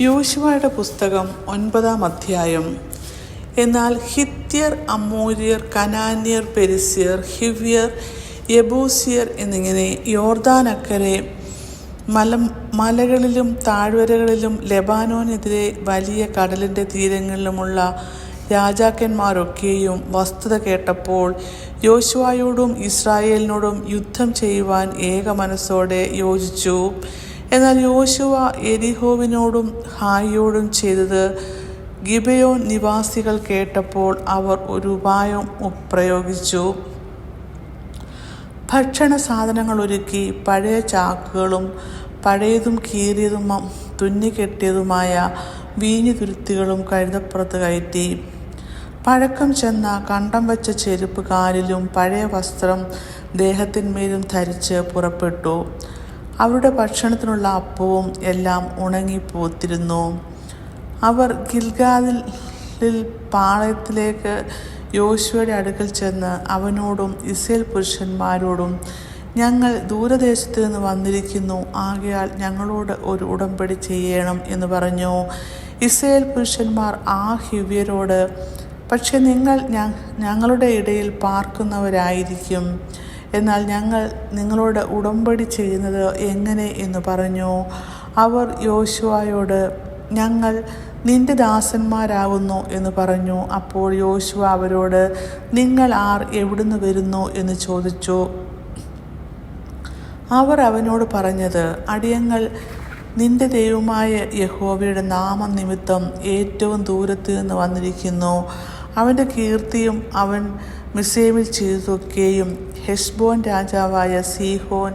യോശുവയുടെ പുസ്തകം 9-ാം അധ്യായം. എന്നാൽ ഹിത്യർ, അമ്മോര്യർ, കനാന്യർ, പെരിസ്യർ, ഹിവ്യർ, യെബൂസിയർ എന്നിങ്ങനെ യോർദാനക്കരെ മലകളിലും താഴ്വരകളിലും ലെബാനോനെതിരെ വലിയ കടലിൻ്റെ തീരങ്ങളിലുമുള്ള രാജാക്കന്മാരൊക്കെയും വസ്തുത കേട്ടപ്പോൾ യോശുവയോടും ഇസ്രായേലിനോടും യുദ്ധം ചെയ്യുവാൻ ഏക മനസ്സോടെ യോജിച്ചു. എന്നാൽ യോശുവ യെരിഹോവിനോടും ഹായിയോടും ചെയ്തത് ഗിബെയോൻ നിവാസികൾ കേട്ടപ്പോൾ അവർ ഒരു ഉപായം പ്രയോഗിച്ചു. ഭക്ഷണ സാധനങ്ങൾ ഒരുക്കി പഴയ ചാക്കുകളും പഴയതും കീറിയതും തുന്നിക്കെട്ടിയതുമായ വീഞ്ഞുതുരുത്തികളും കഴുതപ്പുറത്ത് കയറ്റി. പഴക്കം ചെന്ന കണ്ടം വച്ച ചെരുപ്പ് കാലിലും പഴയ വസ്ത്രം ദേഹത്തിന്മേലും ധരിച്ച് പുറപ്പെട്ടു. അവരുടെ ഭക്ഷണത്തിനുള്ള അപ്പവും എല്ലാം ഉണങ്ങിപ്പോത്തിരുന്നു. അവർ ഗിൽഗാലിൽ പാളയത്തിലേക്ക് യോശുവയുടെ അടുക്കൽ ചെന്ന് അവനോടും ഇസ്രായേൽ പുരുഷന്മാരോടും, ഞങ്ങൾ ദൂരദേശത്ത് നിന്ന് വന്നിരിക്കുന്നു, ആകയാൽ ഞങ്ങളോട് ഒരു ഉടമ്പടി ചെയ്യണം എന്ന് പറഞ്ഞു. ഇസ്രായേൽ പുരുഷന്മാർ ആ ഹിവ്യരോട്, പക്ഷെ നിങ്ങൾ ഞങ്ങളുടെ ഇടയിൽ പാർക്കുന്നവരായിരിക്കും, എന്നാൽ ഞങ്ങൾ നിങ്ങളോട് ഉടമ്പടി ചെയ്യുന്നത് എങ്ങനെ എന്ന് പറഞ്ഞു. അവർ യോശുവയോട്, ഞങ്ങൾ നിന്റെ ദാസന്മാരാകുന്നു എന്ന് പറഞ്ഞു. അപ്പോൾ യോശുവ അവരോട്, നിങ്ങൾ ആർ, എവിടുന്ന് വരുന്നു എന്ന് ചോദിച്ചു. അവർ അവനോട് പറഞ്ഞത്, അടിയങ്ങൾ നിന്റെ ദൈവമായ യഹോവയുടെ നാമനിമിത്തം ഏറ്റവും ദൂരത്ത് നിന്ന് വന്നിരിക്കുന്നു. അവൻ്റെ കീർത്തിയും അവൻ മിസ്രയീമിൽ ചെയ്തതൊക്കെയും ഹെശ്ബോൻ രാജാവായ സീഹോൻ,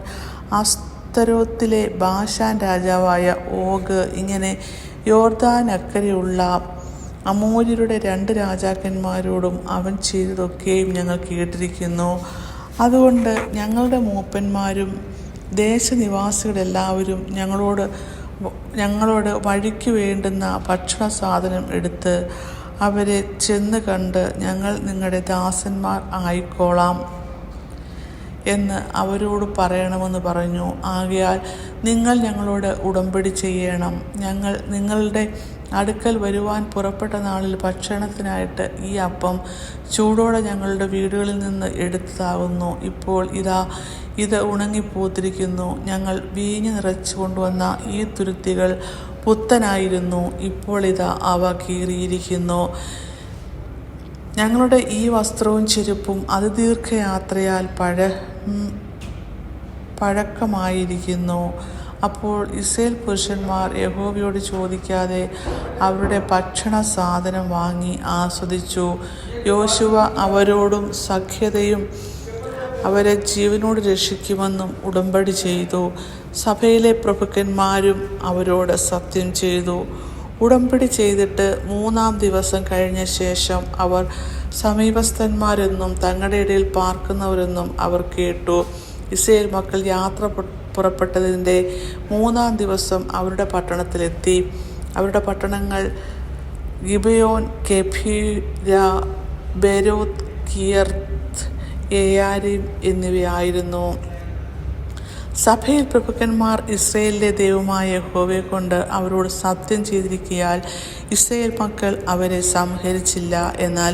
അസ്തരോത്തിലെ ബാശാൻ രാജാവായ ഓഗ്, ഇങ്ങനെ യോർദാനക്കരെയുള്ള അമോര്യരുടെ 2 രാജാക്കന്മാരോടും അവൻ ചെയ്തതൊക്കെയും ഞങ്ങൾ കേട്ടിരിക്കുന്നു. അതുകൊണ്ട് ഞങ്ങളുടെ മൂപ്പന്മാരും ദേശനിവാസികളെല്ലാവരും ഞങ്ങളോട് വഴിക്ക് വേണ്ടുന്ന ഭക്ഷണ സാധനം എടുത്ത് അവരെ ചെന്ന് കണ്ട്, ഞങ്ങൾ നിങ്ങളുടെ ദാസന്മാർ ആയിക്കോളാം എന്ന് അവരോട് പറയണമെന്ന് പറഞ്ഞു. ആകയാൽ നിങ്ങൾ ഞങ്ങളോട് ഉടമ്പടി ചെയ്യണം. ഞങ്ങൾ നിങ്ങളുടെ അടുക്കൽ വരുവാൻ പുറപ്പെട്ട നാളിൽ ഭക്ഷണത്തിനായിട്ട് ഈ അപ്പം ചൂടോടെ ഞങ്ങളുടെ വീടുകളിൽ നിന്ന് എടുത്തതാകുന്നു. ഇപ്പോൾ ഇത് ഉണങ്ങിപ്പോത്തിരിക്കുന്നു. ഞങ്ങൾ വീഞ്ഞ് നിറച്ചു കൊണ്ടുവന്ന ഈ തുരുത്തികൾ പുത്തനായിരുന്നു, ഇപ്പോൾ അവ കീറിയിരിക്കുന്നു. ഞങ്ങളുടെ ഈ വസ്ത്രവും ചെരുപ്പും അതിദീർഘയാത്രയാൽ പഴക്കമായിരിക്കുന്നു. അപ്പോൾ ഇസ്രായേൽ പുരുഷന്മാർ യഹോവയോട് ചോദിക്കാതെ അവരുടെ ഭക്ഷണ സാധനം വാങ്ങി ആസ്വദിച്ചു. യോശുവ അവരോടും സഖ്യതയും അവരെ ജീവനോട് രക്ഷിക്കുമെന്നും ഉടമ്പടി ചെയ്തു. സഭയിലെ പ്രഭുക്കന്മാരും അവരോട് സത്യം ചെയ്തു. ഉടമ്പടി ചെയ്തിട്ട് 3-ാം ദിവസം കഴിഞ്ഞ ശേഷം അവർ സമീപസ്ഥന്മാരെന്നും തങ്ങളുടെ ഇടയിൽ പാർക്കുന്നവരെന്നും അവർ കേട്ടു. ഇസ്രായേൽ മക്കൾ യാത്ര പുറപ്പെട്ടതിൻ്റെ 3-ാം ദിവസം അവരുടെ പട്ടണത്തിലെത്തി. അവരുടെ പട്ടണങ്ങൾ ഗിബെയോൻ, കെഫീര, ബെരോത്ത്, കിയർത്ത്, യെയാരീം എന്നിവയായിരുന്നു. സഭയിൽ പ്രഭുക്കന്മാർ ഇസ്രായേലിലെ ദൈവമായ യഹോവയെ കൊണ്ട് അവരോട് സത്യം ചെയ്തിരിക്കയാൽ ഇസ്രായേൽ മക്കൾ അവരെ സംഹരിച്ചില്ല. എന്നാൽ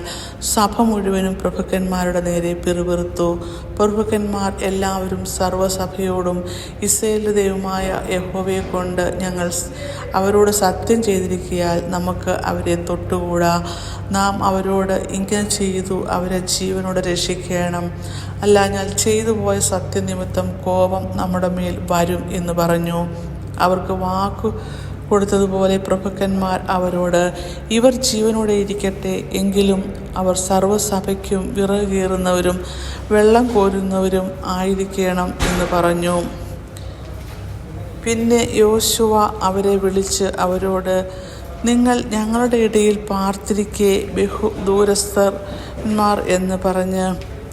സഭ മുഴുവനും പ്രഭുക്കന്മാരുടെ നേരെ പിറുപിറുത്തു. പ്രഭുക്കന്മാർ എല്ലാവരും സർവ്വസഭയോടും, ഇസ്രായേലിലെ ദൈവമായ യഹോവയെ കൊണ്ട് ഞങ്ങൾ അവരോട് സത്യം ചെയ്തിരിക്കയാൽ നമുക്ക് അവരെ തൊട്ടുകൂടാ. നാം അവരോട് ഇങ്ങനെ ചെയ്തു അവരെ ജീവനോടെ രക്ഷിക്കണം, അല്ല ഞാൻ ചെയ്തു പോയ സത്യനിമിത്തം കോപം നമ്മുടെ മേൽ വരും എന്ന് പറഞ്ഞു. അവർക്ക് വാക്കു കൊടുത്തതുപോലെ പ്രഭുക്കന്മാർ അവരോട്, ഇവർ ജീവനോടെ ഇരിക്കട്ടെ, എങ്കിലും അവർ സർവ്വസഭയ്ക്കും വിറക് കീറുന്നവരും വെള്ളം കോരുന്നവരും ആയിരിക്കണം എന്ന് പറഞ്ഞു. പിന്നെ യോശുവ അവരെ വിളിച്ച് അവരോട്, നിങ്ങൾ ഞങ്ങളുടെ ഇടയിൽ പാർത്തിരിക്കെ ദൂരസ്ഥന്മാർ എന്ന് പറഞ്ഞ്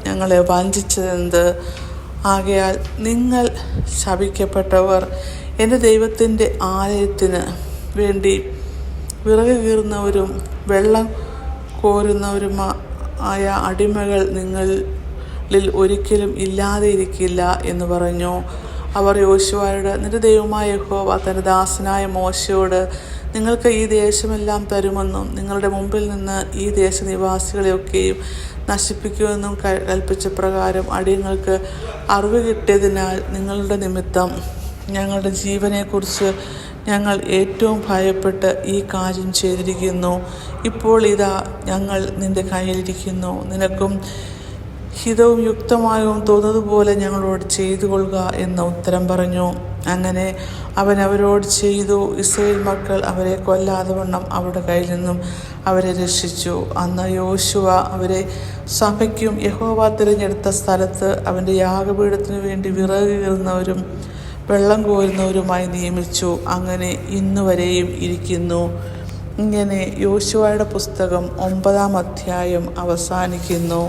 ഞങ്ങളെ വഞ്ചിച്ചതെന്ത്? ആകയാൽ നിങ്ങൾ ശപിക്കപ്പെട്ടവർ. എൻ്റെ ദൈവത്തിൻ്റെ ആലയത്തിന് വേണ്ടി വിറക് കീറുന്നവരും വെള്ളം കോരുന്നവരുമായ അടിമകൾ നിങ്ങളിൽ ഒരിക്കലും ഇല്ലാതെ ഇരിക്കില്ല എന്ന് പറഞ്ഞു. അവർ യോശുവയോട്, നിന്റെ ദൈവമായ യഹോവ തന്റെ ദാസനായ മോശയോട് നിങ്ങൾക്ക് ഈ ദേശമെല്ലാം തരുമെന്നും നിങ്ങളുടെ മുമ്പിൽ നിന്ന് ഈ ദേശനിവാസികളെയൊക്കെയും നശിപ്പിക്കുമെന്നും കൽപ്പിച്ച പ്രകാരം അടിയങ്ങൾക്ക് അറിവ് കിട്ടിയതിനാൽ നിങ്ങളുടെ നിമിത്തം ഞങ്ങളുടെ ജീവനെക്കുറിച്ച് ഞങ്ങൾ ഏറ്റവും ഭയപ്പെട്ട് ഈ കാര്യം ചെയ്തിരിക്കുന്നു. ഇപ്പോൾ ഇതാ ഞങ്ങൾ നിന്റെ കയ്യിലിരിക്കുന്നു. നിനക്കും ഹിതവും യുക്തമായും തോന്നുന്നതുപോലെ ഞങ്ങളോട് ചെയ്തു കൊള്ളുക എന്ന് ഉത്തരം പറഞ്ഞു. അങ്ങനെ അവൻ അവരോട് ചെയ്തു. ഇസ്രായേൽ മക്കൾ അവരെ കൊല്ലാതെ വണ്ണം അവരുടെ കയ്യിൽ നിന്നും അവരെ രക്ഷിച്ചു. അന്ന് യോശുവ അവരെ സഭയ്ക്കും യഹോവ തിരഞ്ഞെടുത്ത സ്ഥലത്ത് അവൻ്റെ യാഗപീഠത്തിനു വേണ്ടി വിറക് കീറുന്നവരും വെള്ളം കോരുന്നവരുമായി നിയമിച്ചു. അങ്ങനെ ഇന്നുവരെയും ഇരിക്കുന്നു. ഇങ്ങനെ യോശുവയുടെ പുസ്തകം 9-ാം അധ്യായം അവസാനിക്കുന്നു.